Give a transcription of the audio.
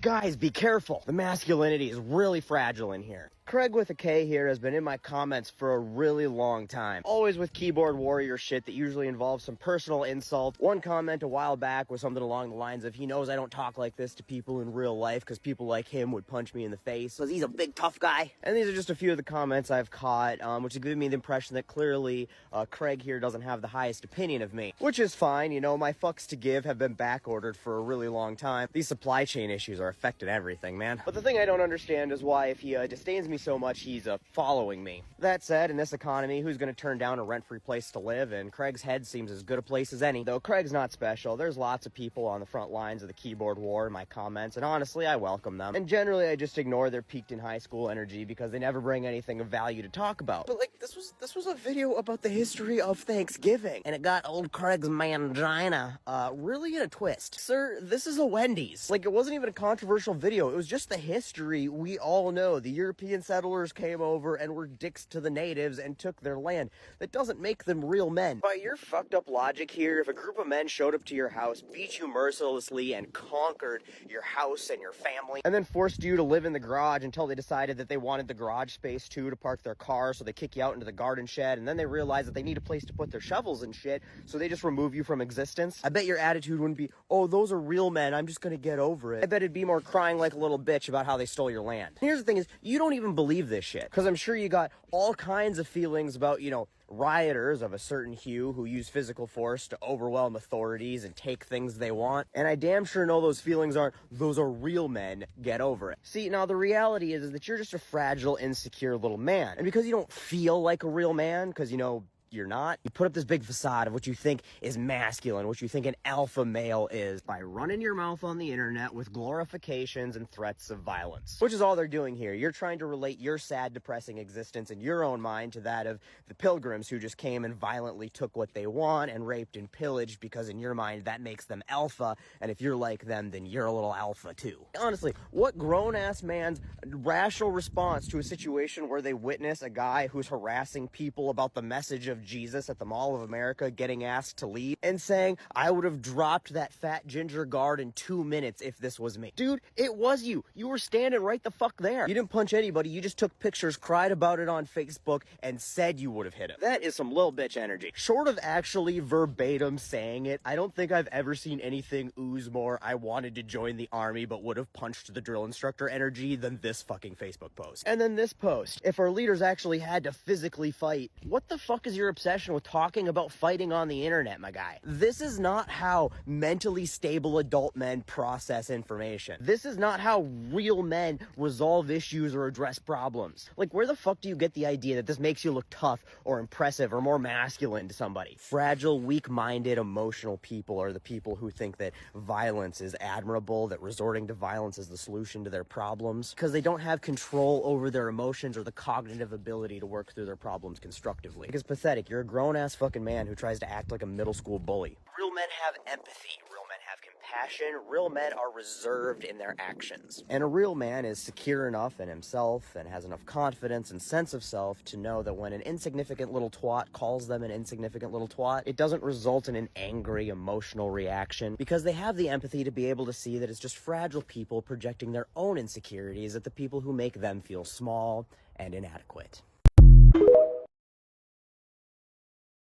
Guys, be careful. The masculinity is really fragile in here. Craig with a K here has been in my comments for a really long time. Always with keyboard warrior shit that usually involves some personal insult. One comment a while back was something along the lines of, he knows I don't talk like this to people in real life because people like him would punch me in the face because he's a big tough guy. And these are just a few of the comments I've caught, which have given me the impression that clearly Craig here doesn't have the highest opinion of me. Which is fine, you know, my fucks to give have been backordered for a really long time. These supply chain issues are affecting everything, man. But the thing I don't understand is why, if he disdains me so much, he's following me. That said, in this economy, who's going to turn down a rent-free place to live? And Craig's head seems as good a place as any. Though Craig's not special, there's lots of people on the front lines of the keyboard war in my comments, and honestly, I welcome them. And generally, I just ignore their peaked in high school energy because they never bring anything of value to talk about. But like, this was a video about the history of Thanksgiving, and it got old Craig's mangina really in a twist. Sir, this is a Wendy's. Like, it wasn't even a controversial video. It was just the history we all know. The European settlers came over and were dicks to the natives and took their land. That doesn't make them real men. By your fucked up logic here, if a group of men showed up to your house, beat you mercilessly, and conquered your house and your family, and then forced you to live in the garage until they decided that they wanted the garage space too to park their car, so they kick you out into the garden shed, and then they realize that they need a place to put their shovels and shit, so they just remove you from existence, I bet your attitude wouldn't be, oh, those are real men, I'm just gonna get over it. I bet it'd be more crying like a little bitch about how they stole your land. Here's the thing is, you don't even believe this shit, because I'm sure you got all kinds of feelings about, you know, rioters of a certain hue who use physical force to overwhelm authorities and take things they want. And I damn sure know those feelings aren't, those are real men, get over it. See, now the reality is that you're just a fragile, insecure little man. And because you don't feel like a real man, because, you know, you're not, you put up this big facade of what you think is masculine, what you think an alpha male is, by running your mouth on the internet with glorifications and threats of violence. Which is all they're doing here. You're trying to relate your sad, depressing existence in your own mind to that of the pilgrims who just came and violently took what they want and raped and pillaged, because in your mind that makes them alpha, and if you're like them, then you're a little alpha too. Honestly, what grown-ass man's rational response to a situation where they witness a guy who's harassing people about the message of Jesus at the Mall of America getting asked to leave and saying, I would have dropped that fat ginger guard in 2 minutes if this was me? Dude, it was you. You were standing right the fuck there. You didn't punch anybody. You just took pictures, cried about it on Facebook, and said you would have hit him. That is some little bitch energy. Short of actually verbatim saying it, I don't think I've ever seen anything ooze more I wanted to join the army but would have punched the drill instructor energy than this fucking Facebook post. And then this post. If our leaders actually had to physically fight, what the fuck is your obsession with talking about fighting on the internet, my guy? This is not how mentally stable adult men process information. This is not how real men resolve issues or address problems. Like, where the fuck do you get the idea that this makes you look tough or impressive or more masculine to somebody? Fragile, weak-minded, emotional people are the people who think that violence is admirable, that resorting to violence is the solution to their problems, because they don't have control over their emotions or the cognitive ability to work through their problems constructively. Because pathetic. You're a grown-ass fucking man who tries to act like a middle school bully. Real men have empathy. Real men have compassion. Real men are reserved in their actions. And a real man is secure enough in himself and has enough confidence and sense of self to know that when an insignificant little twat calls them an insignificant little twat, it doesn't result in an angry, emotional reaction, because they have the empathy to be able to see that it's just fragile people projecting their own insecurities at the people who make them feel small and inadequate.